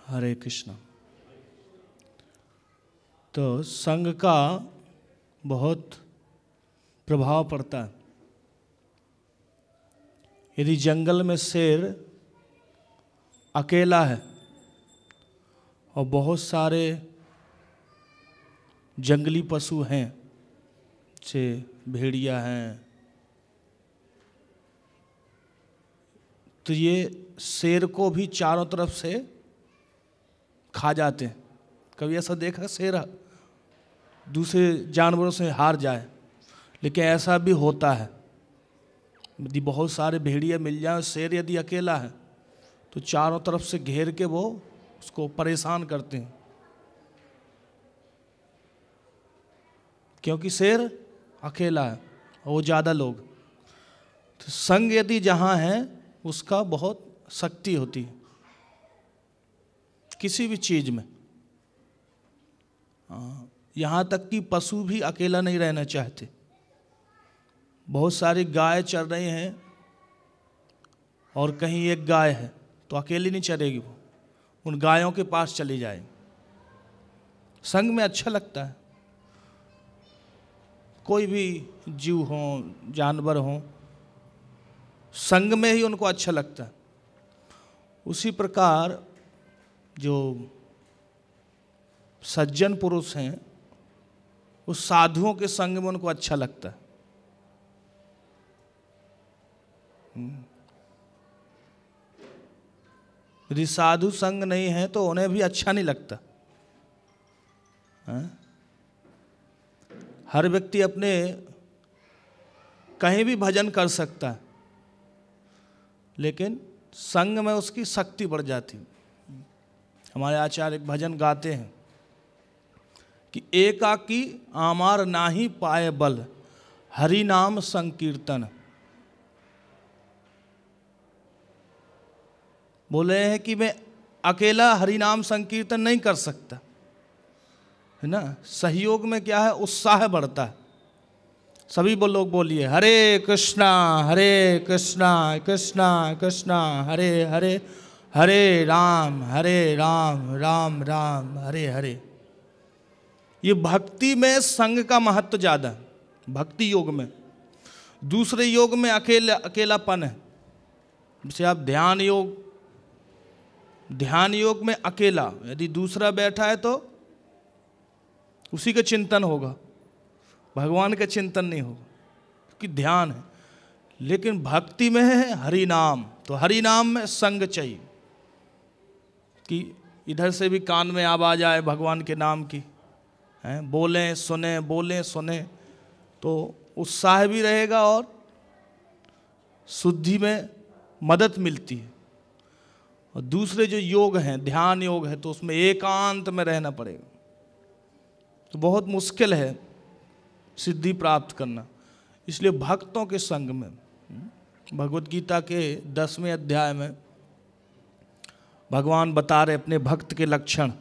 हरे कृष्ण। तो संग का बहुत प्रभाव पड़ता है। यदि जंगल में शेर अकेला है और बहुत सारे जंगली पशु हैं, जैसे भेड़िया हैं, तो ये शेर को भी चारों तरफ से खा जाते हैं। कभी ऐसा देखा शेर दूसरे जानवरों से हार जाए? लेकिन ऐसा भी होता है। यदि बहुत सारे भेड़िया मिल जाए, शेर यदि अकेला है तो चारों तरफ से घेर के वो उसको परेशान करते हैं, क्योंकि शेर अकेला है और वो ज़्यादा लोग। तो संग यदि जहाँ है उसका बहुत शक्ति होती है किसी भी चीज़ में। यहाँ तक कि पशु भी अकेला नहीं रहना चाहते। बहुत सारी गाय चर रही हैं और कहीं एक गाय है तो अकेली नहीं चरेगी, वो उन गायों के पास चली जाएगी। संग में अच्छा लगता है। कोई भी जीव हो, जानवर हो, संग में ही उनको अच्छा लगता है। उसी प्रकार जो सज्जन पुरुष हैं, उस साधुओं के संग में उनको अच्छा लगता है। यदि साधु संग नहीं है तो उन्हें भी अच्छा नहीं लगता। हर व्यक्ति अपने कहीं भी भजन कर सकता है, लेकिन संग में उसकी शक्ति बढ़ जाती। हमारे आचार्य एक भजन गाते हैं कि एकाकी आमार नाही पाए बल, हरि नाम संकीर्तन। बोले हैं कि मैं अकेला हरि नाम संकीर्तन नहीं कर सकता, है ना। सहयोग में क्या है, उत्साह बढ़ता है। सभी लोग बोलिए हरे कृष्णा कृष्णा कृष्णा हरे हरे, हरे राम राम राम हरे हरे। ये भक्ति में संग का महत्व ज़्यादा है। भक्ति योग में, दूसरे योग में अकेलापन है। जैसे आप ध्यान योग में अकेला, यदि दूसरा बैठा है तो उसी का चिंतन होगा, भगवान का चिंतन नहीं होगा, क्योंकि ध्यान है। लेकिन भक्ति में है हरि नाम, तो हरि नाम में संग चाहिए कि इधर से भी कान में आवाज आए भगवान के नाम की, हैं, बोलें सुने, तो उत्साह भी रहेगा और शुद्धि में मदद मिलती है। और दूसरे जो योग हैं, ध्यान योग है, तो उसमें एकांत में रहना पड़ेगा, तो बहुत मुश्किल है सिद्धि प्राप्त करना। इसलिए भक्तों के संग में, भगवत गीता के 10वें अध्याय में भगवान बता रहे अपने भक्त के लक्षण।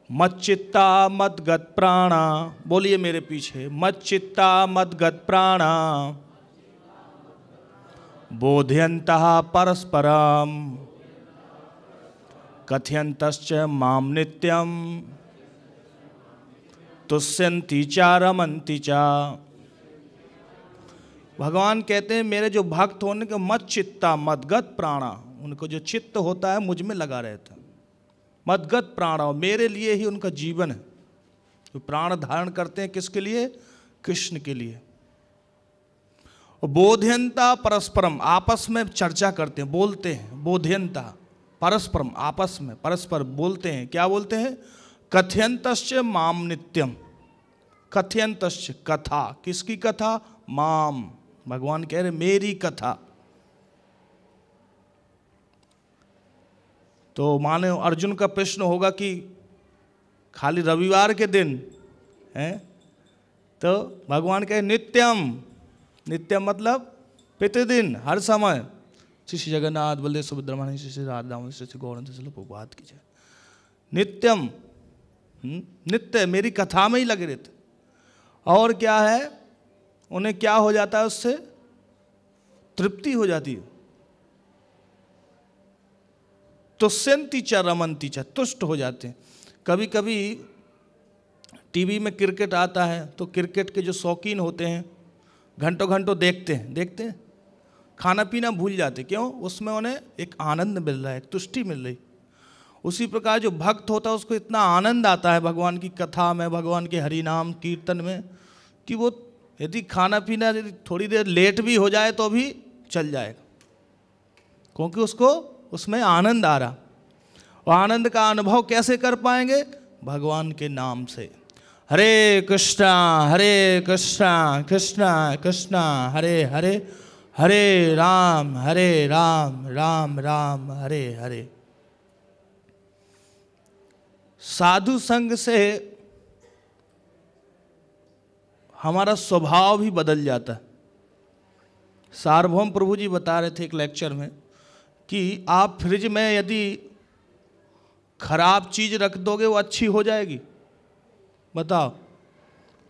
मत चित्ता मत गत प्राणा, बोलिए मेरे पीछे, मत चित्ता मत गत प्राणा, बोधयन्तः परस्परम, कथयन्तश्च माम नित्यम, तुष्यन्ति च रमन्ति च। भगवान कहते हैं मेरे जो भक्त होने के मत चित्ता मदगत प्राणा, उनको जो चित्त होता है मुझ में लगा रहता है। मदगत प्राणा, मेरे लिए ही उनका जीवन है। तो प्राण धारण करते हैं किसके लिए? कृष्ण के लिए। और बोधयंता परस्परम, आपस में चर्चा करते हैं, बोलते हैं। बोधयंता परस्परम, आपस में परस्पर बोलते हैं। क्या बोलते हैं? कथयन्तश्च माम नित्यम, कथयन्तश्च कथा, किसकी कथा? माम, भगवान कह रहे मेरी कथा। तो माने अर्जुन का प्रश्न होगा कि खाली रविवार के दिन है, तो भगवान कहे नित्यम। नित्यम मतलब प्रतिदिन, हर समय। श्री जगन्नाथ बलदेव सुभद्रा श्री राधा श्री गौरंग प्रभात कीजिए। नित्यम, नित्य मेरी कथा में ही लगे रहते। और क्या है, उन्हें क्या हो जाता है, उससे तृप्ति हो जाती है। तुष्यंती च रमंती च, तुष्ट हो जाते हैं। कभी कभी टीवी में क्रिकेट आता है तो क्रिकेट के जो शौकीन होते हैं घंटों घंटों देखते हैं, खाना पीना भूल जाते। क्यों? उसमें उन्हें एक आनंद मिल रहा है, एक तुष्टि मिल रही। उसी प्रकार जो भक्त होता है उसको इतना आनंद आता है भगवान की कथा में, भगवान के हरि नाम कीर्तन में, कि वो यदि खाना पीना यदि थोड़ी देर लेट भी हो जाए तो भी चल जाएगा, क्योंकि उसको उसमें आनंद आ रहा। और आनंद का अनुभव कैसे कर पाएंगे? भगवान के नाम से। हरे कृष्णा कृष्णा कृष्णा हरे हरे, हरे राम राम राम हरे हरे। साधु संग से हमारा स्वभाव भी बदल जाता है। सार्वभौम प्रभु जी बता रहे थे एक लेक्चर में कि आप फ्रिज में यदि खराब चीज रख दोगे वो अच्छी हो जाएगी? बताओ,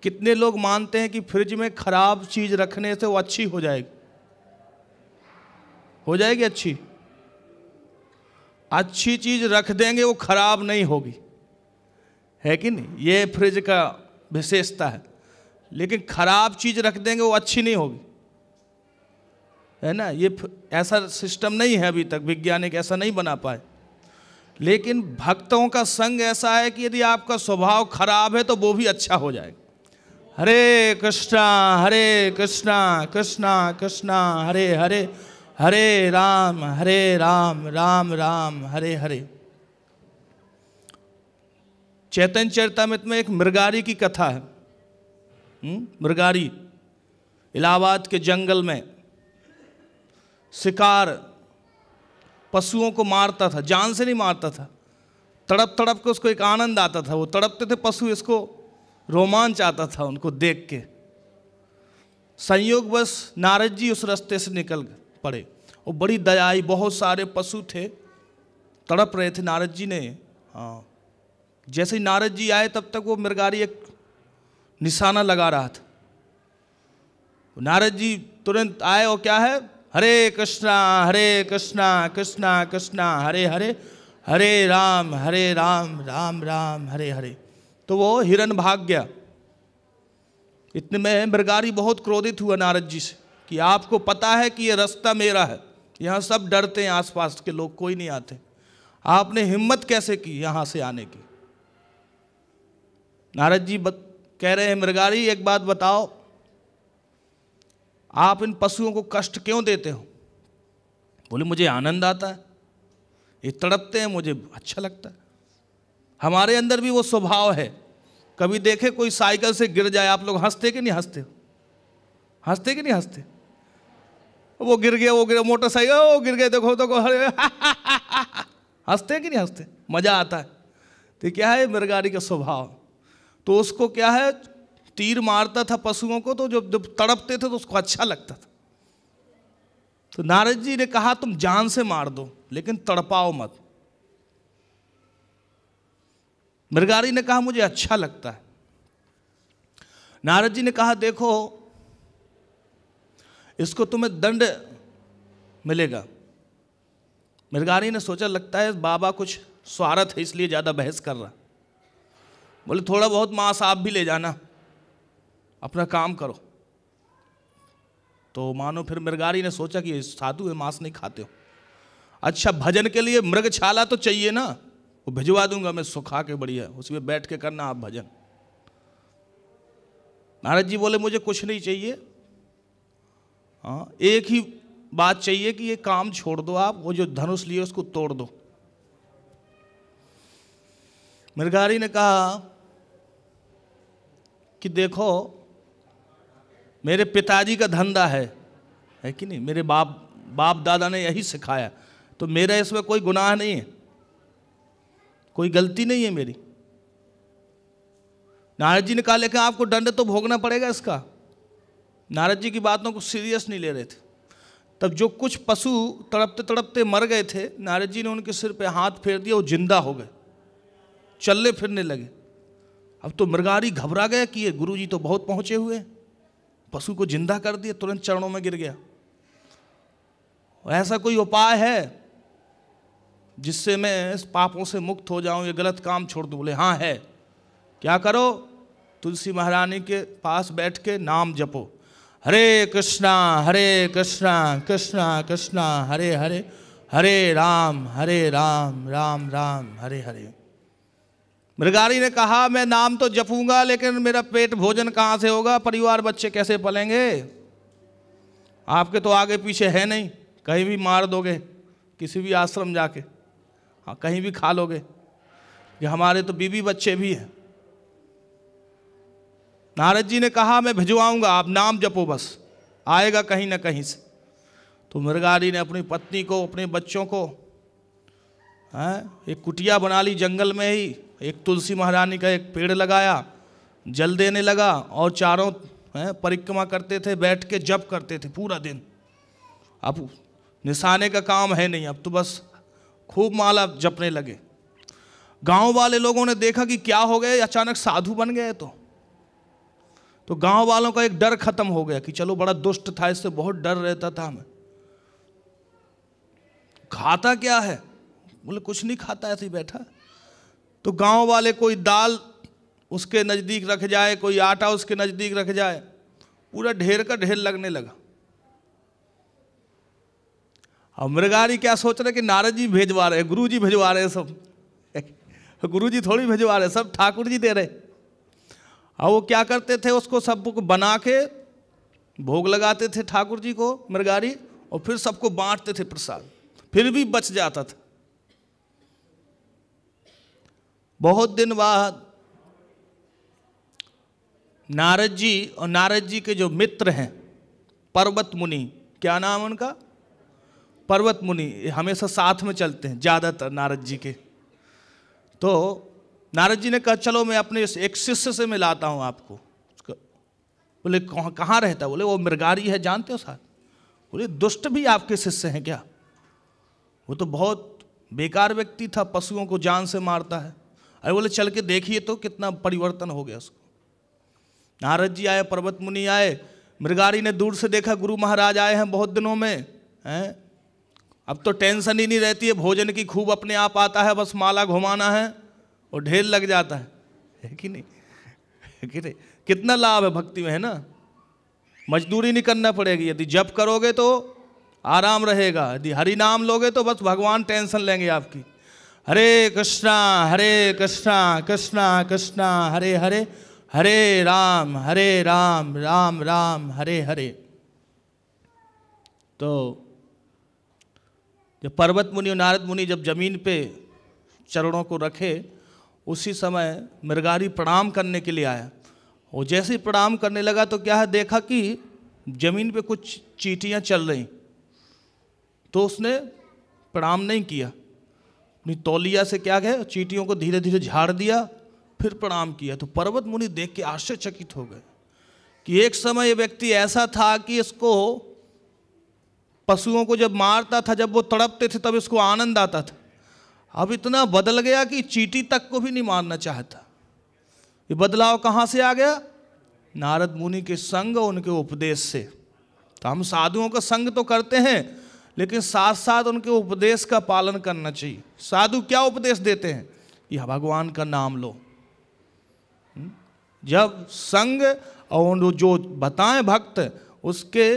कितने लोग मानते हैं कि फ्रिज में खराब चीज रखने से वो अच्छी हो जाएगी? हो जाएगी अच्छी? अच्छी चीज रख देंगे वो खराब नहीं होगी, है कि नहीं? ये फ्रिज का विशेषता है। लेकिन खराब चीज रख देंगे वो अच्छी नहीं होगी, है ना? ये ऐसा सिस्टम नहीं है, अभी तक वैज्ञानिक ऐसा नहीं बना पाए। लेकिन भक्तों का संग ऐसा है कि यदि आपका स्वभाव खराब है तो वो भी अच्छा हो जाएगा। हरे कृष्णा कृष्णा कृष्णा हरे हरे, हरे राम राम राम हरे हरे। चैतन्य चरितामृत में एक मृगारी की कथा है। मृगारी इलाहाबाद के जंगल में शिकार पशुओं को मारता था, जान से नहीं मारता था, तड़प तड़प के उसको एक आनंद आता था। वो तड़पते थे पशु, इसको रोमांच आता था उनको देख के। संयोगवश नारद जी उस रास्ते से निकल पड़े और बड़ी दया आई, बहुत सारे पशु थे तड़प रहे थे। नारद जी ने, हाँ, जैसे ही नारद जी आए तब तक वो मृगारी एक निशाना लगा रहा था। नारद जी तुरंत आए और क्या है, हरे कृष्णा कृष्णा कृष्णा हरे हरे, हरे राम राम राम हरे हरे। तो वो हिरन भाग गया। इतने में मृगारी बहुत क्रोधित हुआ नारद जी से कि आपको पता है कि ये रास्ता मेरा है, यहाँ सब डरते हैं, आसपास के लोग कोई नहीं आते, आपने हिम्मत कैसे की यहाँ से आने की? नारद जी कह रहे हैं, मृगारी एक बात बताओ, आप इन पशुओं को कष्ट क्यों देते हो? बोले मुझे आनंद आता है, ये तड़पते हैं, मुझे अच्छा लगता है। हमारे अंदर भी वो स्वभाव है। कभी देखे कोई साइकिल से गिर जाए, आप लोग हंसते कि नहीं हंसते? हंसते कि नहीं हंसते? वो गिर गया, मोटरसाइकिल वो गिर गए, देखो हरे हंसते कि नहीं हंसते? मजा आता है। तो क्या है मृगारी का स्वभाव। तो उसको क्या है, तीर मारता था पशुओं को, तो जब तड़पते थे तो उसको अच्छा लगता था। तो नारद जी ने कहा तुम जान से मार दो लेकिन तड़पाओ मत। मृगारी ने कहा मुझे अच्छा लगता है। नारद जी ने कहा देखो इसको तुम्हें दंड मिलेगा। मृगारी ने सोचा लगता है बाबा कुछ स्वार्थ है इसलिए ज्यादा बहस कर रहा। बोले थोड़ा बहुत मांस आप भी ले जाना, अपना काम करो। तो मानो फिर मृगारी ने सोचा कि साधु है, मांस नहीं खाते हो, अच्छा भजन के लिए मृगछाला तो चाहिए ना, वो भिजवा दूंगा मैं सुखा के, बढ़िया उसी में बैठ के करना आप भजन। नारद जी बोले मुझे कुछ नहीं चाहिए, हाँ एक ही बात चाहिए कि ये काम छोड़ दो, आप वो जो धनुष लिए उसको तोड़ दो। मृगारी ने कहा कि देखो मेरे पिताजी का धंधा है कि नहीं, मेरे बाप दादा ने यही सिखाया, तो मेरा इसमें कोई गुनाह नहीं है, कोई गलती नहीं है मेरी। नारद जी ने कहा लेकिन आपको दंड तो भोगना पड़ेगा इसका। नारद जी की बातों को सीरियस नहीं ले रहे थे। तब जो कुछ पशु तड़पते तड़पते मर गए थे, नारद जी ने उनके सिर पे हाथ फेर दिया, वो जिंदा हो गए, चलने फिरने लगे। अब तो मृगारी घबरा गया कि ये गुरुजी तो बहुत पहुंचे हुए हैं, पशु को जिंदा कर दिया, तुरंत चरणों में गिर गया। ऐसा कोई उपाय है जिससे मैं इस पापों से मुक्त हो जाऊं, ये गलत काम छोड़ दूं। बोले हाँ है। क्या करो? तुलसी महारानी के पास बैठ के नाम जपो, हरे कृष्णा कृष्णा कृष्णा हरे हरे, हरे राम राम राम हरे हरे। मृगारी ने कहा मैं नाम तो जपूंगा, लेकिन मेरा पेट भोजन कहाँ से होगा, परिवार बच्चे कैसे पलेंगे? आपके तो आगे पीछे है नहीं, कहीं भी मार दोगे, किसी भी आश्रम जाके, हाँ कहीं भी खा लोगे। ये हमारे तो बीवी बच्चे भी हैं। नारद जी ने कहा मैं भिजवाऊंगा, आप नाम जपो, बस आएगा कहीं ना कहीं से। तो मृगारी ने अपनी पत्नी को, अपने बच्चों को एक कुटिया बना ली जंगल में ही, एक तुलसी महारानी का एक पेड़ लगाया, जल देने लगा और चारों परिक्रमा करते थे, बैठ के जप करते थे पूरा दिन। अब निशाने का काम है नहीं, अब तो बस खूब माला जपने लगे। गांव वाले लोगों ने देखा कि क्या हो गए, अचानक साधु बन गए। तो गांव वालों का एक डर खत्म हो गया कि चलो बड़ा दुष्ट था, इससे बहुत डर रहता था हमें। खाता क्या है? बोले कुछ नहीं खाता, ऐसे ही बैठा। तो गांव वाले कोई दाल उसके नज़दीक रख जाए, कोई आटा उसके नज़दीक रख जाए, पूरा ढेर का ढेर लगने लगा। और मृगारी क्या सोच रहे कि नारद जी भेजवा रहे, गुरु जी भेजवा रहे, सब गुरु जी थोड़ी भेजवा रहे, सब ठाकुर जी दे रहे। और वो क्या करते थे, उसको सबको बना के भोग लगाते थे ठाकुर जी को मृगारी, और फिर सबको बांटते थे प्रसाद, फिर भी बच जाता था। बहुत दिन बाद नारद जी और नारद जी के जो मित्र हैं पर्वत मुनि, क्या नाम उनका, पर्वत मुनि, हमेशा साथ में चलते हैं ज़्यादातर नारद जी के। तो नारद जी ने कहा चलो मैं अपने एक शिष्य से मिलाता हूँ आपको। बोले कहाँ रहता? बोले वो मृगारी है, जानते हो साहब? बोले दुष्ट भी आपके शिष्य हैं क्या? वो तो बहुत बेकार व्यक्ति था, पशुओं को जान से मारता है। अरे बोले चल के देखिए तो कितना परिवर्तन हो गया उसको। नारद जी आए, पर्वत मुनि आए, मृगारी ने दूर से देखा गुरु महाराज आए हैं बहुत दिनों में, हैं अब तो टेंशन ही नहीं रहती है भोजन की, खूब अपने आप आता है, बस माला घुमाना है और ढेर लग जाता है कि नहीं? है कि नहीं? कितना लाभ है भक्ति में, है ना? मजदूरी नहीं करना पड़ेगी, यदि जप करोगे तो आराम रहेगा, यदि हरि नाम लोगे तो बस भगवान टेंशन लेंगे आपकी। हरे कृष्णा कृष्णा कृष्णा हरे हरे, हरे राम राम राम हरे हरे। तो जब पर्वत मुनि और नारद मुनि जब जमीन पे चरणों को रखे, उसी समय मृगारी प्रणाम करने के लिए आया। और जैसे ही प्रणाम करने लगा तो क्या है, देखा कि जमीन पे कुछ चींटियां चल रही, तो उसने प्रणाम नहीं किया, अपनी तौलिया से क्या गए चींटियों को धीरे धीरे झाड़ दिया, फिर प्रणाम किया। तो पर्वत मुनि देख के आश्चर्यचकित हो गए कि एक समय ये व्यक्ति ऐसा था कि इसको पशुओं को जब मारता था, जब वो तड़पते थे तब इसको आनंद आता था, अब इतना बदल गया कि चींटी तक को भी नहीं मारना चाहता। ये बदलाव कहाँ से आ गया? नारद मुनि के संग और उनके उपदेश से। तो हम साधुओं का संग तो करते हैं, लेकिन साथ साथ उनके उपदेश का पालन करना चाहिए। साधु क्या उपदेश देते हैं? यह भगवान का नाम लो। जब संग और जो बताएं भक्त उसके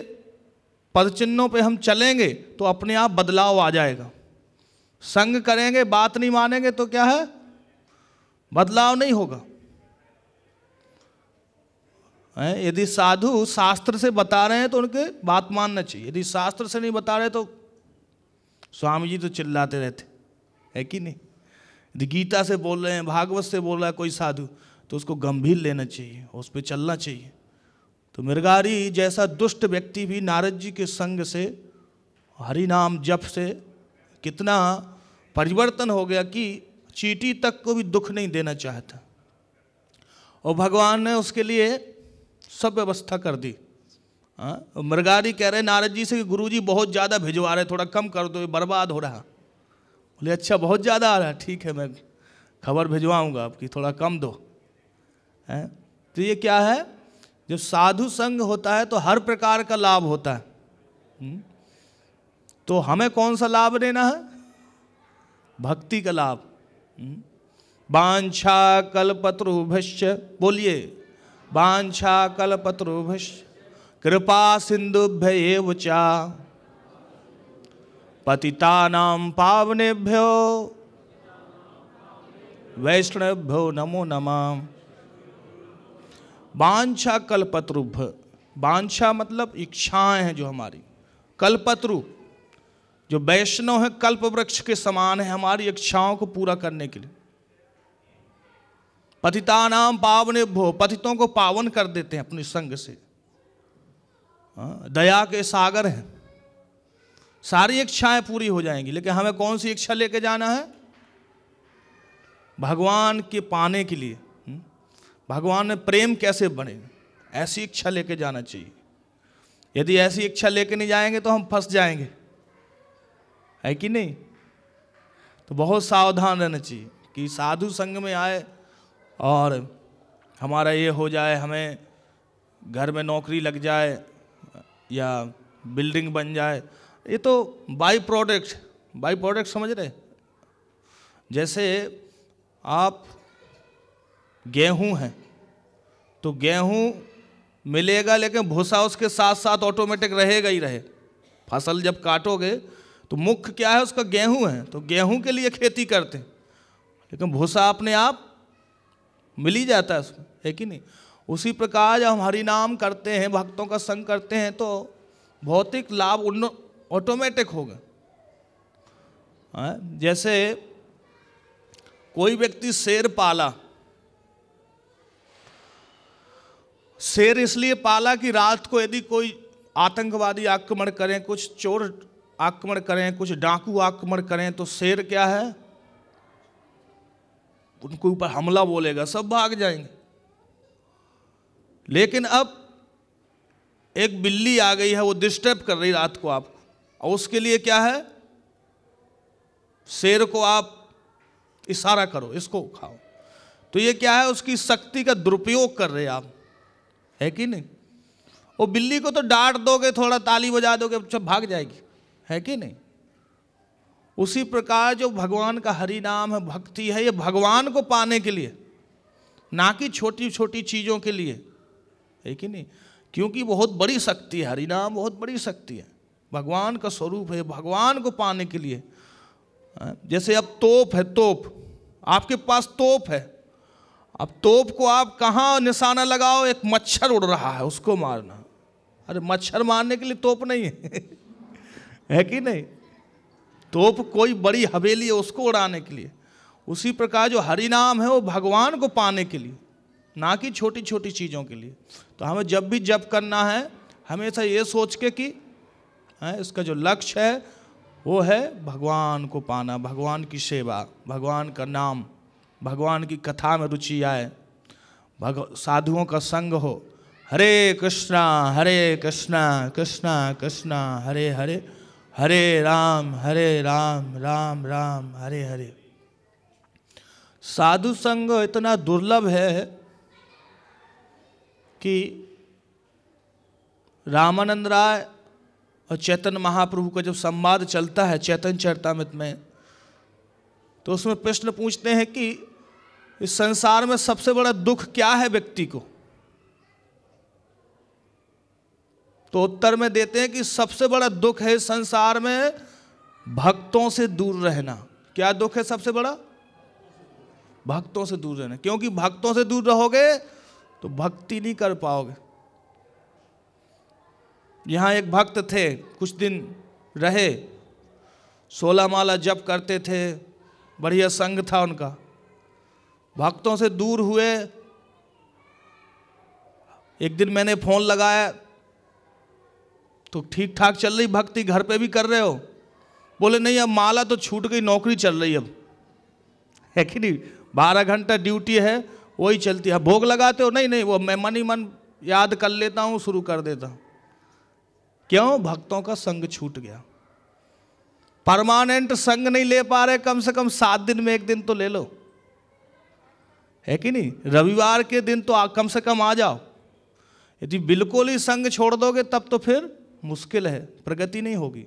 पदचिन्हों पे हम चलेंगे तो अपने आप बदलाव आ जाएगा। संग करेंगे, बात नहीं मानेंगे तो क्या है, बदलाव नहीं होगा। यदि साधु शास्त्र से बता रहे हैं तो उनके बात मानना चाहिए, यदि शास्त्र से नहीं बता रहे तो स्वामी जी तो चिल्लाते रहते, है कि नहीं? यदि गीता से बोल रहे हैं, भागवत से बोल रहा है कोई साधु, तो उसको गंभीर लेना चाहिए, उस पर चलना चाहिए। तो मृगारी जैसा दुष्ट व्यक्ति भी नारद जी के संग से, हरि नाम जप से कितना परिवर्तन हो गया कि चींटी तक को भी दुख नहीं देना चाहता, और भगवान ने उसके लिए सब व्यवस्था कर दी। मृगारी कह रहे नारद जी से कि गुरु जी बहुत ज़्यादा भिजवा रहे, थोड़ा कम कर दो, ये बर्बाद हो रहा। बोले अच्छा बहुत ज़्यादा आ रहा है, ठीक है मैं खबर भिजवाऊंगा आपकी, थोड़ा कम दो। तो ये क्या है, जब साधु संग होता है तो हर प्रकार का लाभ होता है। तो हमें कौन सा लाभ लेना है? भक्ति का लाभ। वांछा कल्पतरुभ्यश्च, बोलिए, वांछा कल्पतरुभ्यश्च कृपा सिंधुभ्य एव च पतितानां पावनेभ्यो वैष्णवेभ्यो नमो नमः। वांछा कल्पतरुभ्य, वांछा मतलब इच्छाएं हैं जो हमारी। कल्पतरु जो वैष्णव है, कल्प वृक्ष के समान है हमारी इच्छाओं को पूरा करने के लिए। पतितानां पावनेभ्यो, पतितों को पावन कर देते हैं अपने संग से। दया के सागर हैं, सारी इच्छाएं पूरी हो जाएंगी। लेकिन हमें कौन सी इच्छा लेके जाना है? भगवान के पाने के लिए। भगवान में प्रेम कैसे बने, ऐसी इच्छा लेके जाना चाहिए। यदि ऐसी इच्छा लेके नहीं जाएंगे तो हम फंस जाएंगे, है कि नहीं? तो बहुत सावधान रहना चाहिए कि साधु संग में आए और हमारा ये हो जाए, हमें घर में नौकरी लग जाए या बिल्डिंग बन जाए। ये तो बाई प्रोडक्ट समझ रहे? जैसे आप गेहूं हैं तो गेहूं मिलेगा, लेकिन भूसा उसके साथ साथ ऑटोमेटिक रहेगा ही रहे। फसल जब काटोगे तो मुख्य क्या है उसका? गेहूं है, तो गेहूं के लिए खेती करते हैं, लेकिन भूसा अपने आप मिल ही जाता है उसमें, है कि नहीं? उसी प्रकार जब हम हरि नाम करते हैं, भक्तों का संग करते हैं, तो भौतिक लाभ ऑटोमेटिक होगा। जैसे कोई व्यक्ति शेर पाला, शेर इसलिए पाला कि रात को यदि कोई आतंकवादी आक्रमण करें, कुछ चोर आक्रमण करें, कुछ डाकू आक्रमण करें, तो शेर क्या है, उनके ऊपर हमला बोलेगा, सब भाग जाएंगे। लेकिन अब एक बिल्ली आ गई है, वो डिस्टर्ब कर रही रात को आपको, और उसके लिए क्या है, शेर को आप इशारा करो, इसको खाओ, तो ये क्या है, उसकी शक्ति का दुरुपयोग कर रहे आप, है कि नहीं? वो बिल्ली को तो डांट दोगे, थोड़ा ताली बजा दोगे, सब भाग जाएगी, है कि नहीं? उसी प्रकार जो भगवान का हरि नाम है, भक्ति है, ये भगवान को पाने के लिए, ना कि छोटी छोटी चीज़ों के लिए, है कि नहीं? क्योंकि बहुत बड़ी शक्ति है, हरि नाम बहुत बड़ी शक्ति है, भगवान का स्वरूप है, भगवान को पाने के लिए। जैसे अब तोप है, तोप आपके पास तोप है, अब तोप को आप कहाँ निशाना लगाओ, एक मच्छर उड़ रहा है उसको मारना। अरे मच्छर मारने के लिए तोप नहीं है है कि नहीं? तोप कोई बड़ी हवेली है उसको उड़ाने के लिए। उसी प्रकार जो हरि नाम है वो भगवान को पाने के लिए, ना कि छोटी छोटी चीज़ों के लिए। तो हमें जब भी जप करना है, हमेशा ये सोच के कि इसका जो लक्ष्य है वो है भगवान को पाना, भगवान की सेवा, भगवान का नाम, भगवान की कथा में रुचि आए, साधुओं का संग हो। हरे कृष्णा कृष्णा कृष्णा हरे हरे, हरे राम राम राम हरे हरे। साधु संग इतना दुर्लभ है कि रामानंद राय और चैतन्य महाप्रभु का जब संवाद चलता है चैतन्य चरितामृत में, तो उसमें प्रश्न पूछते हैं कि इस संसार में सबसे बड़ा दुख क्या है व्यक्ति को? तो उत्तर में देते हैं कि सबसे बड़ा दुख है संसार में भक्तों से दूर रहना। क्या दुख है सबसे बड़ा? भक्तों से दूर रहना। क्योंकि भक्तों से दूर रहोगे तो भक्ति नहीं कर पाओगे। यहाँ एक भक्त थे, कुछ दिन रहे, 16 माला जप करते थे, बढ़िया संग था उनका, भक्तों से दूर हुए। एक दिन मैंने फोन लगाया तो ठीक ठाक चल रही भक्ति, घर पे भी कर रहे हो? बोले नहीं, अब माला तो छूट गई, नौकरी चल रही अब, है कि नहीं? 12 घंटा ड्यूटी है, वही चलती है। भोग लगाते हो? नहीं, वो मैं मन ही मन याद कर लेता हूँ, शुरू कर देता हूँ। क्यों? भक्तों का संग छूट गया। परमानेंट संग नहीं ले पा रहे, कम से कम 7 दिन में 1 दिन तो ले लो, है कि नहीं? रविवार के दिन तो कम से कम आ जाओ। यदि बिल्कुल ही संग छोड़ दोगे तब तो फिर मुश्किल है, प्रगति नहीं होगी।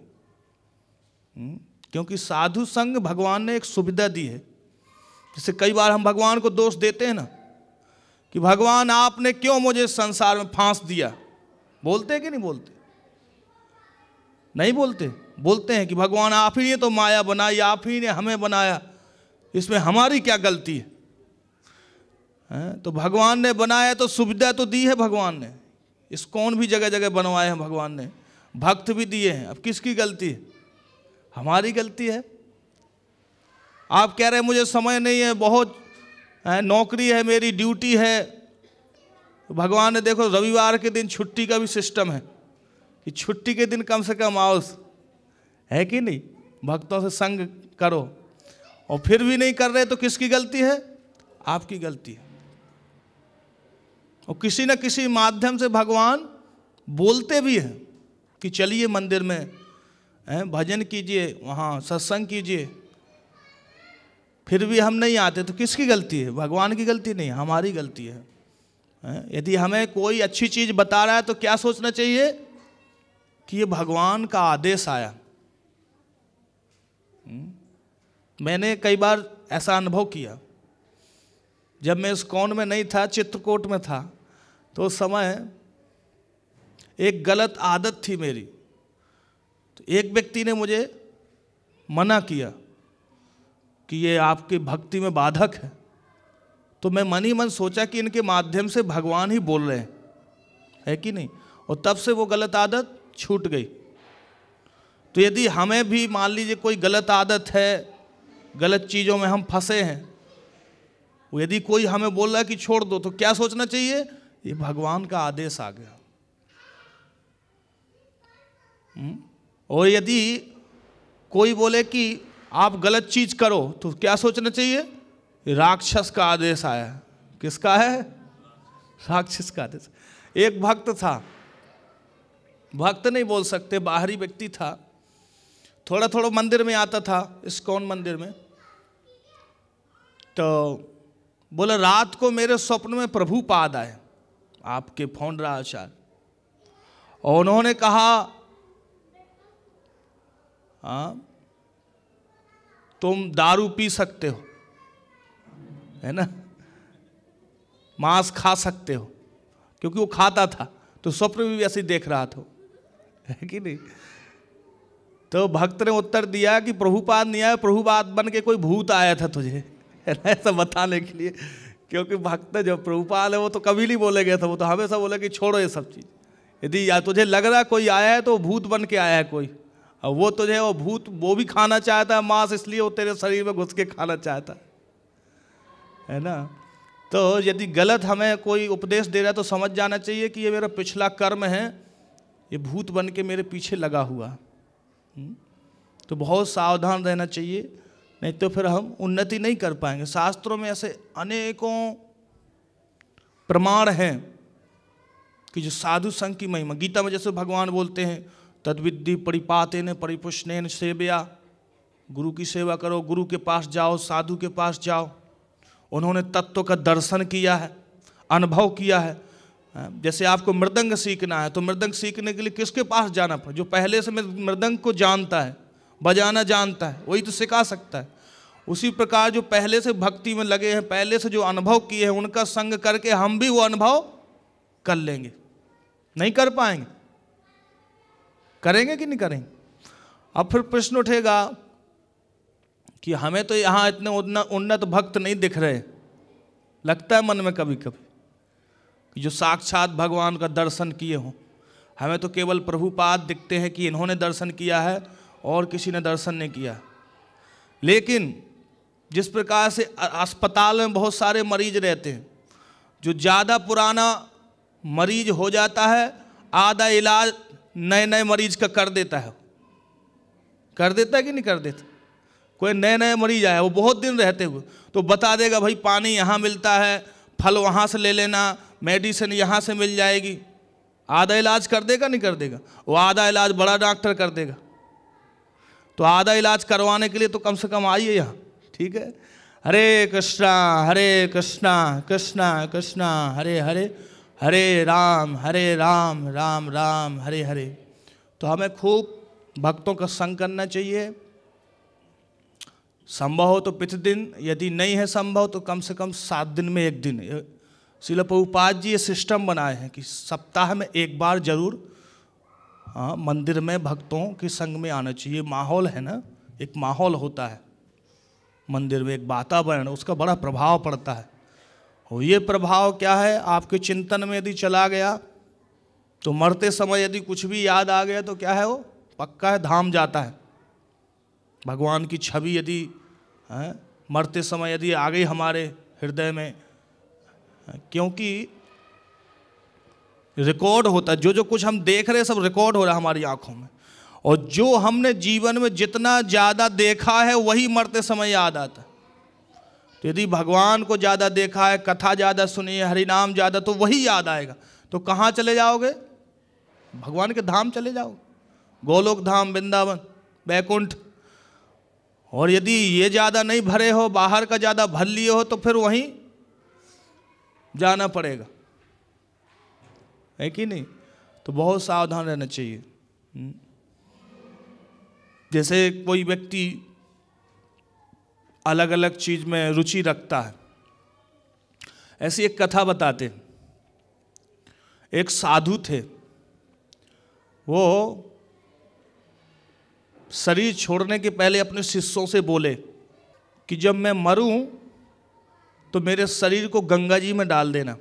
क्योंकि साधु संग भगवान ने एक सुविधा दी है। जैसे कई बार हम भगवान को दोष देते हैं ना कि भगवान आपने क्यों मुझे संसार में फांस दिया, बोलते हैं कि नहीं बोलते? नहीं बोलते? बोलते हैं कि भगवान आप ही ने तो माया बनाई, आप ही ने हमें बनाया, इसमें हमारी क्या गलती है? तो भगवान ने बनाया तो सुविधा तो दी है भगवान ने, इस्कॉन भी जगह जगह बनवाए हैं भगवान ने, भक्त भी दिए हैं। अब किसकी गलती है? हमारी गलती है। आप कह रहे हैं मुझे समय नहीं है, बहुत नौकरी है, मेरी ड्यूटी है। भगवान ने देखो रविवार के दिन छुट्टी का भी सिस्टम है कि छुट्टी के दिन कम से कम आओ, है कि नहीं? भक्तों से संग करो, और फिर भी नहीं कर रहे तो किसकी गलती है? आपकी गलती है। और किसी न किसी माध्यम से भगवान बोलते भी हैं कि चलिए मंदिर में भजन कीजिए, वहाँ सत्संग कीजिए, फिर भी हम नहीं आते तो किसकी गलती है? भगवान की गलती नहीं, हमारी गलती है। यदि हमें कोई अच्छी चीज़ बता रहा है तो क्या सोचना चाहिए कि ये भगवान का आदेश आया। मैंने कई बार ऐसा अनुभव किया, जब मैं इस्कॉन में नहीं था, चित्रकूट में था, तो उस समय एक गलत आदत थी मेरी। तो एक व्यक्ति ने मुझे मना किया कि ये आपकी भक्ति में बाधक है। तो मैं मन ही मन सोचा कि इनके माध्यम से भगवान ही बोल रहे हैं, है कि नहीं? और तब से वो गलत आदत छूट गई। तो यदि हमें भी मान लीजिए कोई गलत आदत है, गलत चीज़ों में हम फंसे हैं, यदि कोई हमें बोल रहा है कि छोड़ दो, तो क्या सोचना चाहिए? ये भगवान का आदेश आ गया। और यदि कोई बोले कि आप गलत चीज करो, तो क्या सोचना चाहिए? राक्षस का आदेश आया। किसका है? राक्षस का आदेश। एक भक्त था, भक्त नहीं बोल सकते, बाहरी व्यक्ति था, थोड़ा थोड़ा मंदिर में आता था, इस्कॉन मंदिर में। तो बोला रात को मेरे स्वप्न में प्रभुपाद आए, आपके फाउंडर आचार्य, और उन्होंने कहा हाँ तुम दारू पी सकते हो, है ना, मांस खा सकते हो, क्योंकि वो खाता था तो स्वप्न भी वैसे ही देख रहा था, है कि नहीं? तो भक्त ने उत्तर दिया कि प्रभुपाद नहीं आया, प्रभुपाद बन के कोई भूत आया था तुझे, है ना, ऐसा बताने के लिए। क्योंकि भक्त जो प्रभुपाद है वो तो कभी नहीं बोले गए थे, वो तो हमेशा बोले कि छोड़ो ये सब चीज़। यदि या तुझे लग रहा कोई आया है तो भूत बन के आया है कोई, और वो तुझे वो भूत वो भी खाना चाहता है मांस, इसलिए वो तेरे शरीर में घुस के खाना चाहता है ना। तो यदि गलत हमें कोई उपदेश दे रहा है तो समझ जाना चाहिए कि ये मेरा पिछला कर्म है, ये भूत बन के मेरे पीछे लगा हुआ। तो बहुत सावधान रहना चाहिए, नहीं तो फिर हम उन्नति नहीं कर पाएंगे। शास्त्रों में ऐसे अनेकों प्रमाण हैं कि जो साधु संघ की महिमा, गीता में जैसे भगवान बोलते हैं तद्विद्धि परिपातेन परिपुष्णेन सेवया, गुरु की सेवा करो, गुरु के पास जाओ, साधु के पास जाओ। उन्होंने तत्व का दर्शन किया है, अनुभव किया है। जैसे आपको मृदंग सीखना है तो मृदंग सीखने के लिए किसके पास जाना पड़े? जो पहले से मृदंग को जानता है, बजाना जानता है, वही तो सिखा सकता है। उसी प्रकार जो पहले से भक्ति में लगे हैं, पहले से जो अनुभव किए हैं, उनका संग करके हम भी वो अनुभव कर लेंगे। नहीं कर पाएंगे? करेंगे कि नहीं करेंगे? अब फिर प्रश्न उठेगा कि हमें तो यहाँ इतने उन्नत भक्त नहीं दिख रहे। लगता है मन में कभी कभी कि जो साक्षात भगवान का दर्शन किए हों, हमें तो केवल प्रभुपाद दिखते हैं कि इन्होंने दर्शन किया है और किसी ने दर्शन नहीं किया। लेकिन जिस प्रकार से अस्पताल में बहुत सारे मरीज रहते हैं, जो ज़्यादा पुराना मरीज हो जाता है आधा इलाज नए नए मरीज का कर देता है। कर देता है कि नहीं कर देता? कोई नए नए मरीज आया, वो बहुत दिन रहते हुए तो बता देगा भाई पानी यहाँ मिलता है, फल वहाँ से ले लेना, मेडिसिन यहाँ से मिल जाएगी। आधा इलाज कर देगा नहीं कर देगा? वो आधा इलाज बड़ा डॉक्टर कर देगा। तो आधा इलाज करवाने के लिए तो कम से कम आइए यहाँ, ठीक है? हरे कृष्णा कृष्णा कृष्णा हरे हरे, हरे राम राम राम हरे हरे। तो हमें खूब भक्तों का संग करना चाहिए, संभव हो तो प्रतिदिन, यदि नहीं है संभव तो कम से कम 7 दिन में 1 दिन। श्रील प्रभुपाद जी ये सिस्टम बनाए हैं कि सप्ताह में 1 बार जरूर मंदिर में भक्तों के संग में आना चाहिए। माहौल है ना, एक माहौल होता है मंदिर में, एक वातावरण, उसका बड़ा प्रभाव पड़ता है। और ये प्रभाव क्या है, आपके चिंतन में यदि चला गया तो मरते समय यदि कुछ भी याद आ गया तो क्या है, वो पक्का है धाम जाता है। भगवान की छवि यदि मरते समय यदि आ गई हमारे हृदय में, क्योंकि रिकॉर्ड होता है, जो कुछ हम देख रहे हैं सब रिकॉर्ड हो रहा है हमारी आंखों में। और जो हमने जीवन में जितना ज़्यादा देखा है वही मरते समय याद आता है। तो यदि भगवान को ज़्यादा देखा है, कथा ज़्यादा सुनी है, हरिनाम ज़्यादा, तो वही याद आएगा। तो कहाँ चले जाओगे, भगवान के धाम चले जाओगे, गोलोक धाम, वृंदावन, बैकुंठ। और यदि ये ज़्यादा नहीं भरे हो, बाहर का ज़्यादा भर लिए हो, तो फिर वहीं जाना पड़ेगा, है कि नहीं। तो बहुत सावधान रहना चाहिए। जैसे कोई व्यक्ति अलग अलग चीज में रुचि रखता है, ऐसी एक कथा बताते हैं। एक साधु थे, वो शरीर छोड़ने के पहले अपने शिष्यों से बोले कि जब मैं मरूं तो मेरे शरीर को गंगा जी में डाल देना,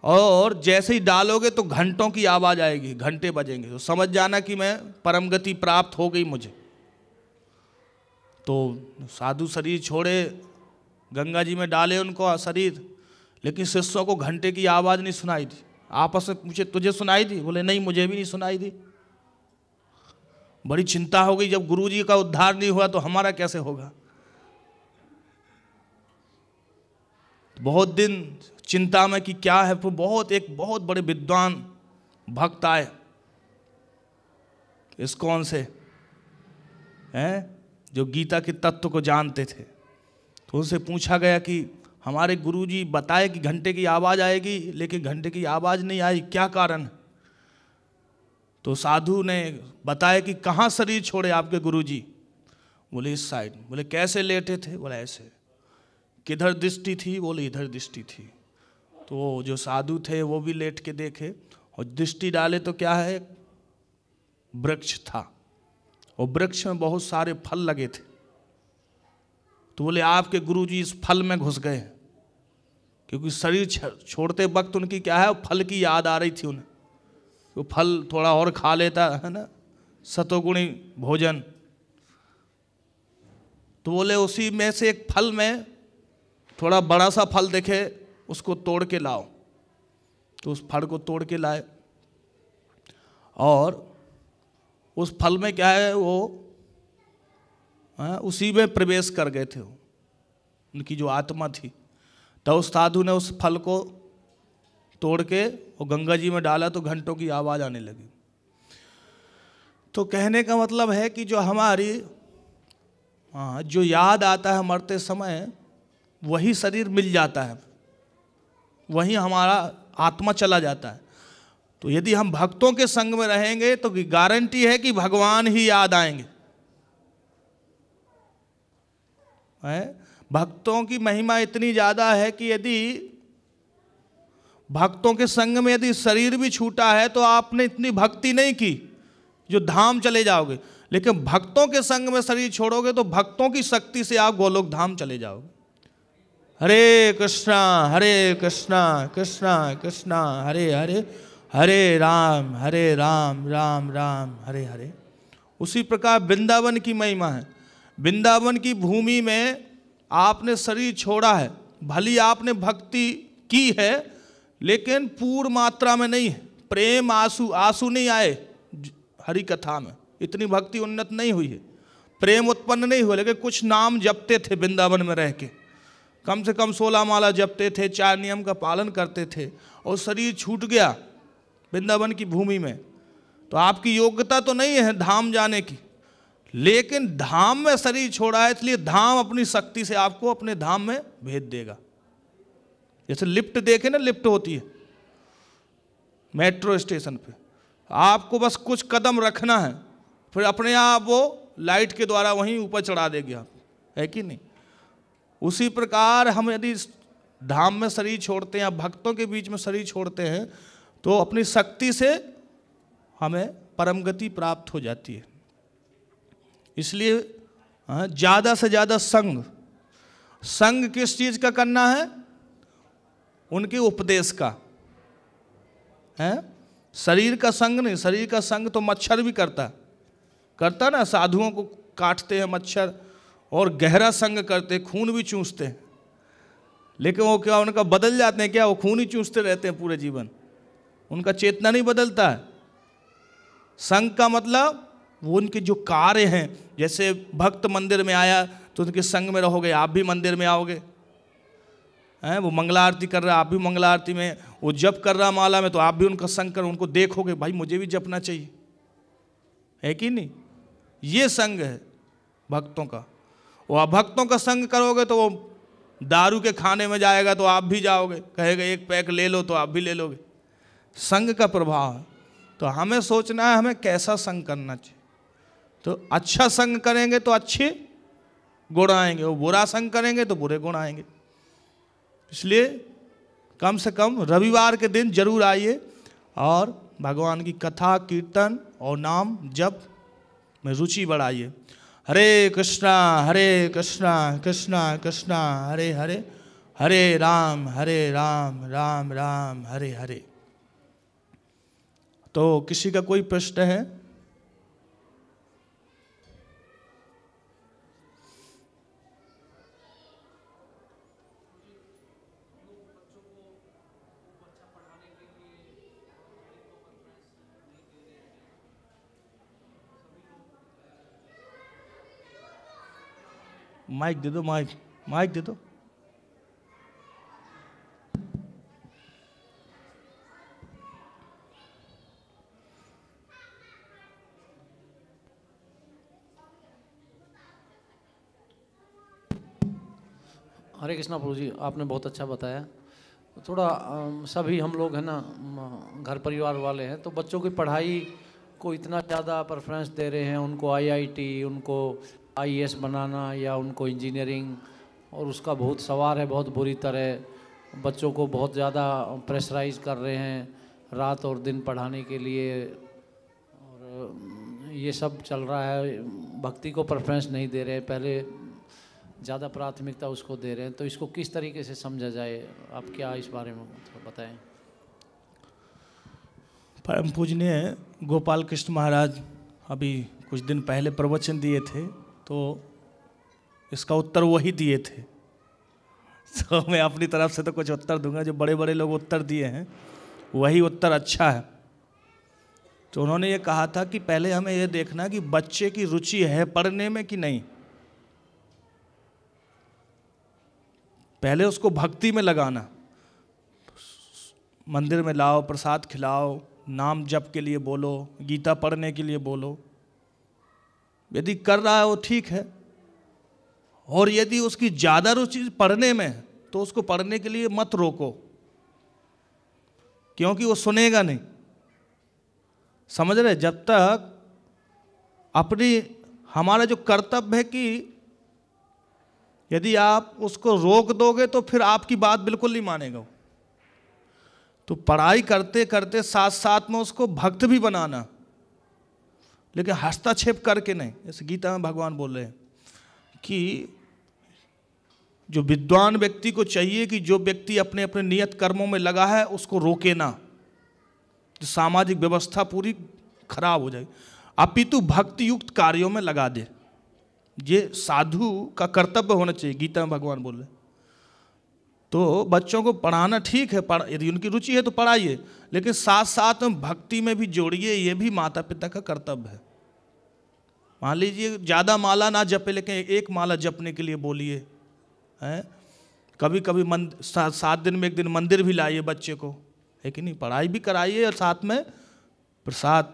और जैसे ही डालोगे तो घंटों की आवाज़ आएगी, घंटे बजेंगे, तो समझ जाना कि मैं परम गति प्राप्त हो गई मुझे। तो साधु शरीर छोड़े, गंगा जी में डाले उनको शरीर, लेकिन शिष्यों को घंटे की आवाज़ नहीं सुनाई दी। आपस में पूछे तुझे सुनाई दी? बोले नहीं, मुझे भी नहीं सुनाई दी। बड़ी चिंता हो गई, जब गुरु जी का उद्धार नहीं हुआ तो हमारा कैसे होगा। बहुत दिन चिंता में कि क्या है। फिर एक बहुत बड़े विद्वान भक्त आए इस्कॉन से, हैं, जो गीता के तत्व को जानते थे। तो उनसे पूछा गया कि हमारे गुरुजी बताए कि घंटे की आवाज़ आएगी, लेकिन घंटे की आवाज़ नहीं आई, क्या कारण? तो साधु ने बताया कि कहाँ शरीर छोड़े आपके गुरुजी? बोले इस साइड। बोले कैसे लेटे थे? बोले ऐसे। किधर दृष्टि थी? बोले इधर दृष्टि थी। तो जो साधु थे वो भी लेट के देखे, और दृष्टि डाले तो क्या है, वृक्ष था, और वृक्ष में बहुत सारे फल लगे थे। तो बोले आपके गुरुजी इस फल में घुस गए, क्योंकि शरीर छोड़ते वक्त उनकी क्या है, फल की याद आ रही थी उन्हें। तो फल थोड़ा और खा लेता है ना, सतोगुणी भोजन। तो बोले उसी में से एक फल में थोड़ा बड़ा सा फल देखे, उसको तोड़ के लाओ। तो उस फल को तोड़ के लाए, और उस फल में क्या है, वो उसी में प्रवेश कर गए थे, उनकी जो आत्मा थी। तो उस साधु ने उस फल को तोड़ के और गंगा जी में डाला, तो घंटों की आवाज़ आने लगी। तो कहने का मतलब है कि जो हमारी जो याद आता है मरते समय, वही शरीर मिल जाता है, वहीं हमारा आत्मा चला जाता है। तो यदि हम भक्तों के संग में रहेंगे तो गारंटी है कि भगवान ही याद आएंगे। भक्तों की महिमा इतनी ज़्यादा है कि यदि भक्तों के संग में यदि शरीर भी छूटा है तो आपने इतनी भक्ति नहीं की जो धाम चले जाओगे, लेकिन भक्तों के संग में शरीर छोड़ोगे तो भक्तों की शक्ति से आप गोलोक धाम चले जाओगे। हरे कृष्णा कृष्णा कृष्णा हरे हरे, हरे राम राम राम हरे हरे। उसी प्रकार वृंदावन की महिमा है। वृंदावन की भूमि में आपने शरीर छोड़ा है, भली आपने भक्ति की है, लेकिन पूर्ण मात्रा में नहीं है। प्रेम आंसू नहीं आए हरि कथा में, इतनी भक्ति उन्नत नहीं हुई है, प्रेम उत्पन्न नहीं हुआ। लेकिन कुछ नाम जपते थे वृंदावन में रह के, कम से कम 16 माला जपते थे, 4 नियम का पालन करते थे, और शरीर छूट गया वृंदावन की भूमि में। तो आपकी योग्यता तो नहीं है धाम जाने की, लेकिन धाम में शरीर छोड़ा है, इसलिए धाम अपनी शक्ति से आपको अपने धाम में भेज देगा। जैसे लिफ्ट देखे ना, लिफ्ट होती है मेट्रो स्टेशन पे, आपको बस कुछ कदम रखना है, फिर अपने आप वो लाइट के द्वारा वहीं ऊपर चढ़ा देगी आप। है कि नहीं? उसी प्रकार हम यदि धाम में शरीर छोड़ते हैं, भक्तों के बीच में शरीर छोड़ते हैं, तो अपनी शक्ति से हमें परम गति प्राप्त हो जाती है। इसलिए ज़्यादा से ज़्यादा संग किस चीज़ का करना है? उनके उपदेश का है। शरीर का संग नहीं, शरीर का संग तो मच्छर भी करता ना, साधुओं को काटते हैं मच्छर, और गहरा संग करते, खून भी चूसते हैं, लेकिन वो क्या उनका बदल जाते हैं क्या? वो खून ही चूसते रहते हैं पूरे जीवन, उनका चेतना नहीं बदलता है। संग का मतलब वो उनके जो कार्य हैं, जैसे भक्त मंदिर में आया तो उनके संग में रहोगे, आप भी मंदिर में आओगे, हैं? वो मंगला आरती कर रहा है, आप भी मंगला आरती में, वो जप कर रहा माला में, तो आप भी उनका संग कर, उनको देखोगे, भाई मुझे भी जपना चाहिए, है कि नहीं? ये संग है भक्तों का। वो अभक्तों का संग करोगे तो वो दारू के खाने में जाएगा तो आप भी जाओगे, कहेगा एक पैक ले लो तो आप भी ले लोगे। संग का प्रभाव है। तो हमें सोचना है हमें कैसा संग करना चाहिए। तो अच्छा संग करेंगे तो अच्छे गुण आएंगे, वो बुरा संग करेंगे तो बुरे गुण आएंगे। इसलिए कम से कम रविवार के दिन जरूर आइए और भगवान की कथा, कीर्तन और नाम जप में रुचि बढ़ाइए। हरे कृष्णा कृष्णा कृष्णा हरे हरे, हरे राम राम राम हरे हरे। तो किसी का कोई प्रश्न है? माइक दे दो, माइक दे दो। हरे कृष्णा प्रभु जी, आपने बहुत अच्छा बताया। थोड़ा सभी हम लोग हैं ना, घर परिवार वाले हैं, तो बच्चों की पढ़ाई को इतना ज़्यादा प्रेफरेंस दे रहे हैं, उनको आईआईटी, उनको आईएएस बनाना या उनको इंजीनियरिंग, और उसका बहुत सवार है बहुत बुरी तरह। बच्चों को बहुत ज़्यादा प्रेशराइज कर रहे हैं रात और दिन पढ़ाने के लिए, और ये सब चल रहा है। भक्ति को प्रेफरेंस नहीं दे रहे, पहले ज़्यादा प्राथमिकता उसको दे रहे हैं। तो इसको किस तरीके से समझा जाए, आप क्या इस बारे में थोड़ा बताएं। परम पूजनीय गोपाल कृष्ण महाराज अभी कुछ दिन पहले प्रवचन दिए थे, तो इसका उत्तर वही दिए थे। तो मैं अपनी तरफ से तो कुछ उत्तर दूंगा, जो बड़े बड़े लोग उत्तर दिए हैं वही उत्तर अच्छा है। तो उन्होंने ये कहा था कि पहले हमें ये देखना कि बच्चे की रुचि है पढ़ने में कि नहीं। पहले उसको भक्ति में लगाना, मंदिर में लाओ, प्रसाद खिलाओ, नाम जप के लिए बोलो, गीता पढ़ने के लिए बोलो। यदि कर रहा है वो ठीक है, और यदि उसकी ज़्यादा रुचि पढ़ने में है तो उसको पढ़ने के लिए मत रोको, क्योंकि वो सुनेगा नहीं। समझ रहे? जब तक अपनी, हमारा जो कर्तव्य है कि यदि आप उसको रोक दोगे तो फिर आपकी बात बिल्कुल नहीं मानेगा। तो पढ़ाई करते करते साथ साथ में उसको भक्त भी बनाना, लेकिन हस्तक्षेप करके नहीं। जैसे गीता में भगवान बोल रहे हैं कि जो विद्वान व्यक्ति को चाहिए कि जो व्यक्ति अपने अपने नियत कर्मों में लगा है उसको रोके ना, जो सामाजिक व्यवस्था पूरी खराब हो जाएगी, अपितु भक्ति युक्त कार्यों में लगा दे। ये साधु का कर्तव्य होना चाहिए, गीता में भगवान बोल रहे हैं। तो बच्चों को पढ़ाना ठीक है, यदि उनकी रुचि है तो पढ़ाइए, लेकिन साथ साथ में भक्ति में भी जोड़िए। ये भी माता पिता का कर्तव्य है। मान लीजिए ज़्यादा माला ना जपे, लेकिन एक माला जपने के लिए बोलिए, हैं? कभी कभी 7 दिन में एक दिन मंदिर भी लाइए बच्चे को, है कि नहीं? पढ़ाई भी कराइए और साथ में प्रसाद,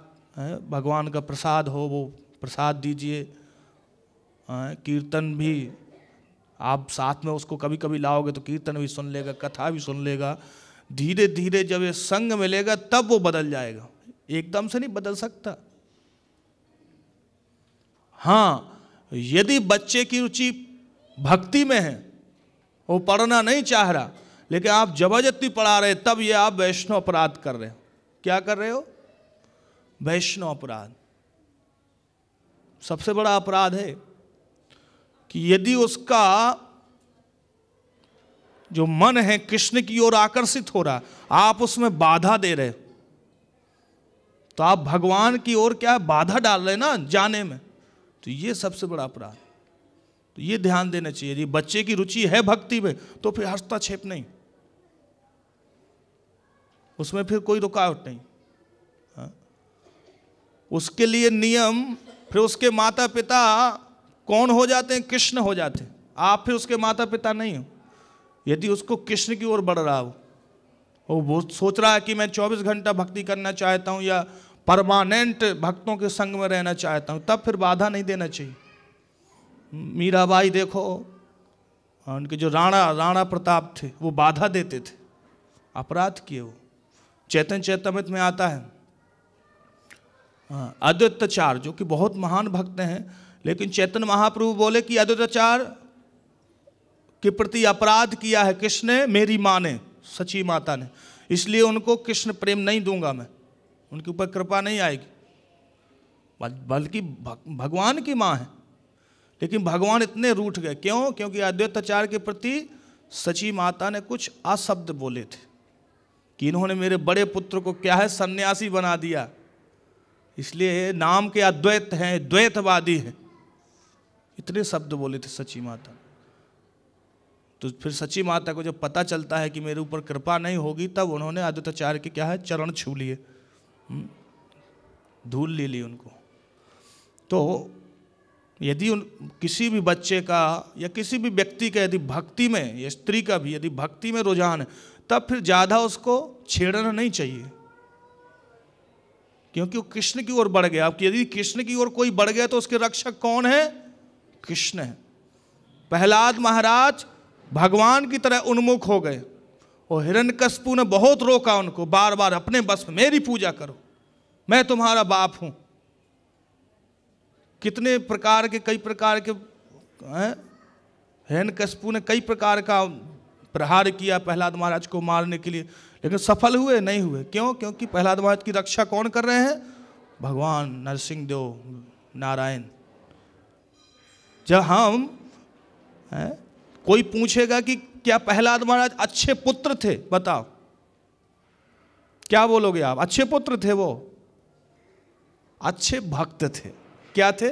भगवान का प्रसाद हो वो प्रसाद दीजिए। कीर्तन भी आप साथ में उसको कभी कभी लाओगे तो कीर्तन भी सुन लेगा, कथा भी सुन लेगा। धीरे धीरे जब ये संग मिलेगा तब वो बदल जाएगा, एकदम से नहीं बदल सकता। हाँ, यदि बच्चे की रुचि भक्ति में है, वो पढ़ना नहीं चाह रहा, लेकिन आप जबरदस्ती पढ़ा रहे, तब ये आप वैष्णव अपराध कर रहे हो। क्या कर रहे हो? वैष्णव अपराध। सबसे बड़ा अपराध है कि यदि उसका जो मन है कृष्ण की ओर आकर्षित हो रहा, आप उसमें बाधा दे रहे, तो आप भगवान की ओर क्या बाधा डाल रहे ना जाने में, तो ये सबसे बड़ा अपराध। तो ये ध्यान देना चाहिए। यदि बच्चे की रुचि है भक्ति में तो फिर हस्तक्षेप नहीं, उसमें फिर कोई रुकावट नहीं। हाँ? उसके लिए नियम, फिर उसके माता पिता कौन हो जाते हैं? कृष्ण हो जाते हैं। आप फिर उसके माता पिता नहीं हो। यदि उसको कृष्ण की ओर बढ़ रहा हो, वो सोच रहा है कि मैं 24 घंटा भक्ति करना चाहता हूँ या परमानेंट भक्तों के संग में रहना चाहता हूँ, तब फिर बाधा नहीं देना चाहिए। मीराबाई देखो, उनके जो राणा प्रताप थे वो बाधा देते थे, अपराध किए वो। चैतन्य चैतन्यमृत में आता है अद्वैताचार्य जो कि बहुत महान भक्त हैं, लेकिन चैतन्य महाप्रभु बोले कि अद्वैताचार्य के प्रति अपराध किया है कृष्ण ने, मेरी माँ ने, सची माता ने, इसलिए उनको कृष्ण प्रेम नहीं दूंगा मैं, उनके ऊपर कृपा नहीं आएगी। बल्कि भगवान की माँ है, लेकिन भगवान इतने रूठ गए। क्यों? क्योंकि अद्वैताचार्य के प्रति सची माता ने कुछ अशब्द बोले थे कि इन्होंने मेरे बड़े पुत्र को क्या है सन्यासी बना दिया, इसलिए नाम के अद्वैत हैं, द्वैतवादी हैं, इतने शब्द बोले थे सची माता। तो फिर सची माता को जब पता चलता है कि मेरे ऊपर कृपा नहीं होगी, तब उन्होंने अद्वैताचार्य के क्या है चरण छू लिए, धूल ले ली उनको। तो यदि किसी भी बच्चे का या किसी भी व्यक्ति का यदि भक्ति में, या स्त्री का भी यदि भक्ति में रुझान है, तब फिर ज़्यादा उसको छेड़ना नहीं चाहिए, क्योंकि वो कृष्ण की ओर बढ़ गया। अब यदि कृष्ण की ओर कोई बढ़ गया तो उसके रक्षक कौन है? कृष्ण है। प्रहलाद महाराज भगवान की तरह उन्मुख हो गए और हिरण्यकशिपु ने बहुत रोका उनको, बार बार अपने बस में, मेरी पूजा करो, मैं तुम्हारा बाप हूं। कितने प्रकार के, कई प्रकार के हिरण्यकशिपु ने कई प्रकार का प्रहार किया प्रहलाद महाराज को मारने के लिए, लेकिन सफल हुए नहीं हुए। क्यों? क्योंकि प्रहलाद महाराज की रक्षा कौन कर रहे हैं? भगवान नरसिंह देव नारायण। जब हम कोई पूछेगा कि क्या प्रहलाद महाराज अच्छे पुत्र थे, बताओ क्या बोलोगे आप? अच्छे पुत्र थे वो? अच्छे भक्त थे। क्या थे?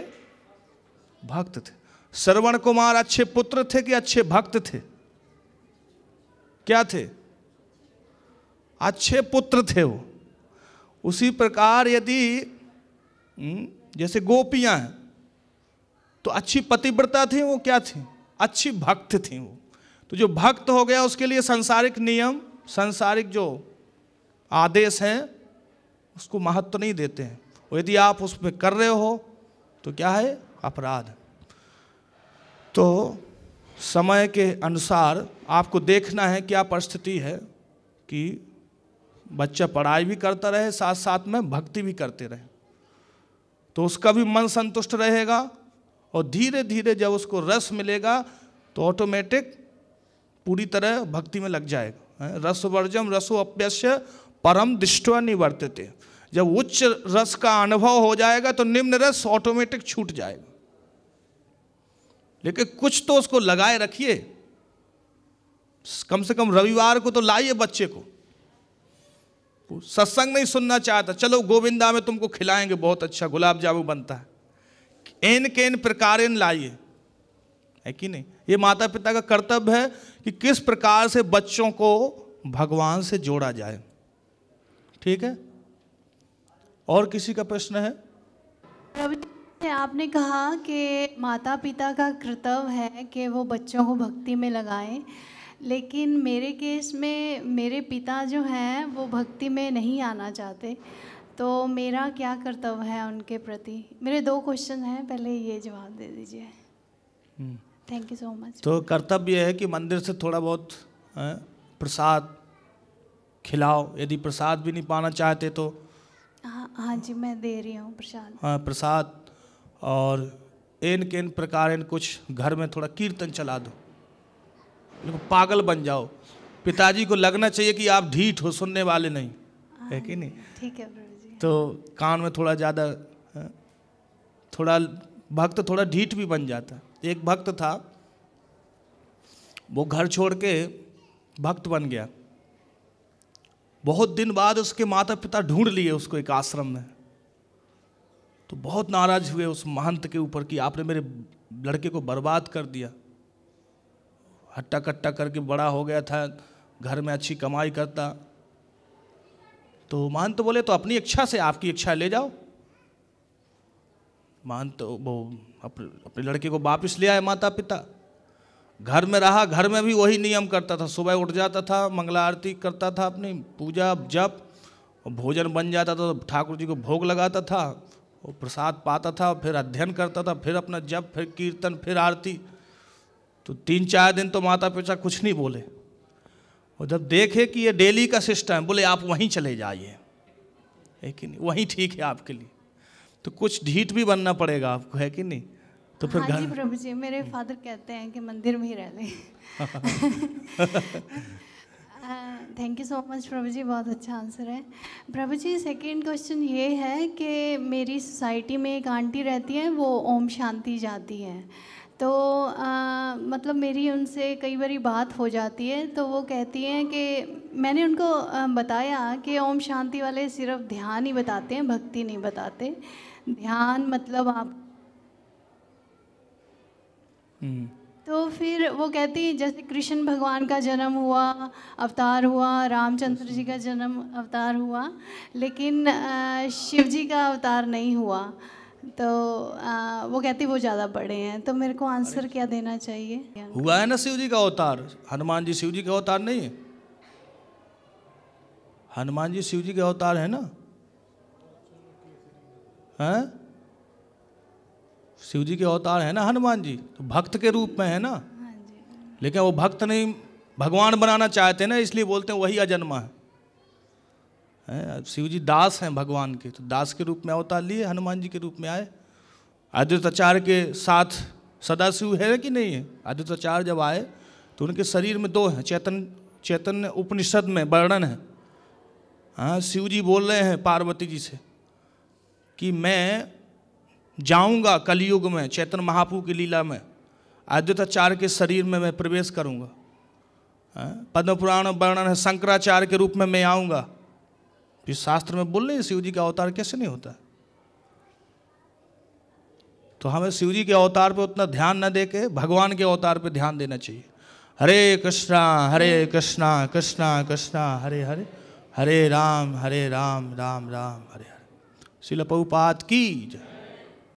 भक्त थे। श्रवण कुमार अच्छे पुत्र थे कि अच्छे भक्त थे? क्या थे? अच्छे पुत्र थे वो। उसी प्रकार यदि जैसे गोपियां हैं तो अच्छी पतिव्रता थी, वो क्या थी? अच्छी भक्त थी वो। तो जो भक्त हो गया उसके लिए सांसारिक नियम, सांसारिक जो आदेश हैं उसको महत्व नहीं देते हैं, और यदि आप उसमें कर रहे हो तो क्या है? अपराध। तो समय के अनुसार आपको देखना है क्या परिस्थिति है कि बच्चा पढ़ाई भी करता रहे, साथ साथ में भक्ति भी करते रहे, तो उसका भी मन संतुष्ट रहेगा, और धीरे धीरे जब उसको रस मिलेगा तो ऑटोमेटिक पूरी तरह भक्ति में लग जाएगा। रसवर्जम रसो अप्यस्य परम दृष्ट्वा निवर्तते। जब उच्च रस का अनुभव हो जाएगा तो निम्न रस ऑटोमेटिक छूट जाएगा। लेकिन कुछ तो उसको लगाए रखिए, कम से कम रविवार को तो लाइए बच्चे को। सत्संग नहीं सुनना चाहता, चलो गोविंदा में तुमको खिलाएंगे, बहुत अच्छा गुलाब जामुन बनता है, एन के एन प्रकारेण लाइए, है कि नहीं? ये माता पिता का कर्तव्य है कि किस प्रकार से बच्चों को भगवान से जोड़ा जाए। ठीक है, और किसी का प्रश्न है? आपने कहा कि माता पिता का कर्तव्य है कि वो बच्चों को भक्ति में लगाएं, लेकिन मेरे केस में मेरे पिता जो हैं वो भक्ति में नहीं आना चाहते, तो मेरा क्या कर्तव्य है उनके प्रति? मेरे 2 क्वेश्चन हैं, पहले ये जवाब दे दीजिए। Thank you so much. तो कर्तव्य है कि मंदिर से थोड़ा बहुत प्रसाद खिलाओ, यदि प्रसाद भी नहीं पाना चाहते तो हाँ जी, मैं दे रही हूँ प्रसाद। हाँ, प्रसाद। और एन के इन प्रकार इन कुछ घर में थोड़ा कीर्तन चला दो, पागल बन जाओ। पिताजी को लगना चाहिए कि आप ढीठ हो, सुनने वाले नहीं, है कि नहीं? ठीक है प्रभु जी। तो कान में थोड़ा ज़्यादा, थोड़ा भक्त थोड़ा ढीठ भी बन जाता। एक भक्त था, वो घर छोड़ के भक्त बन गया। बहुत दिन बाद उसके माता पिता ढूंढ लिए उसको एक आश्रम में, तो बहुत नाराज हुए उस महंत के ऊपर कि आपने मेरे लड़के को बर्बाद कर दिया। हट्टा कट्टा करके बड़ा हो गया था, घर में अच्छी कमाई करता। तो महंत बोले तो अपनी इच्छा से, आपकी इच्छा ले जाओ। महंत वो अपने लड़के को वापस ले आए माता पिता। घर में रहा, घर में भी वही नियम करता था, सुबह उठ जाता था, मंगला आरती करता था, अपनी पूजा जप, भोजन बन जाता था तो ठाकुर जी को भोग लगाता था, वो प्रसाद पाता था, फिर अध्ययन करता था, फिर अपना जप, फिर कीर्तन, फिर आरती। तो 3-4 दिन तो माता पिता कुछ नहीं बोले, और जब देखे कि ये डेली का सिस्टम है, बोले आप वहीं चले जाइए, है कि नहीं, वहीं ठीक है आपके लिए। तो कुछ ढीठ भी बनना पड़ेगा आपको, है कि नहीं? तो फिर हाँ जी प्रभु जी, मेरे फादर कहते हैं कि मंदिर में ही रह लें। थैंक यू सो मच प्रभु जी, बहुत अच्छा आंसर है। प्रभु जी सेकंड क्वेश्चन ये है कि मेरी सोसाइटी में एक आंटी रहती है, वो ओम शांति जाती है। तो मतलब मेरी उनसे कई बारी बात हो जाती है, तो वो कहती हैं कि मैंने उनको बताया कि ओम शांति वाले सिर्फ ध्यान ही बताते हैं, भक्ति नहीं बताते। ध्यान मतलब आप, तो फिर वो कहती है जैसे कृष्ण भगवान का जन्म हुआ, अवतार हुआ, रामचंद्र जी का जन्म अवतार हुआ, लेकिन शिव जी का अवतार नहीं हुआ। तो वो कहती वो ज़्यादा बड़े हैं, तो मेरे को आंसर क्या देना चाहिए? हुआ है ना शिव जी का अवतार, हनुमान जी शिव जी का अवतार नहीं है? हनुमान जी शिव जी के अवतार है ना? हैं? शिव जी के अवतार है ना हनुमान जी, तो भक्त के रूप में है ना। लेकिन वो भक्त नहीं, भगवान बनाना चाहते ना, इसलिए बोलते हैं वही अजन्मा है। शिव जी दास हैं भगवान के, तो दास के रूप में अवतार लिए, हनुमान जी के रूप में आए। आदित्याचार्य के साथ सदाशिव है कि नहीं है? आदित्याचार्य जब आए तो उनके शरीर में 2 हैं, चैतन्य उपनिषद में वर्णन है। हाँ, शिव जी बोल रहे हैं पार्वती जी से कि मैं जाऊंगा कलयुग में, चैतन्य महाप्रभु की लीला में, आदित्याचार्य के शरीर में मैं प्रवेश करूंगा। पद्म पुराण वर्णन है, शंकराचार्य के रूप में मैं आऊंगा। इस शास्त्र में बोल रहे हैं शिव जी का अवतार कैसे नहीं होता? तो हमें शिव जी के अवतार पे उतना ध्यान न दे के भगवान के अवतार पे ध्यान देना चाहिए। हरे कृष्णा कृष्णा कृष्णा हरे हरे, हरे राम राम राम हरे हरे। श्रील प्रभुपाद की जय।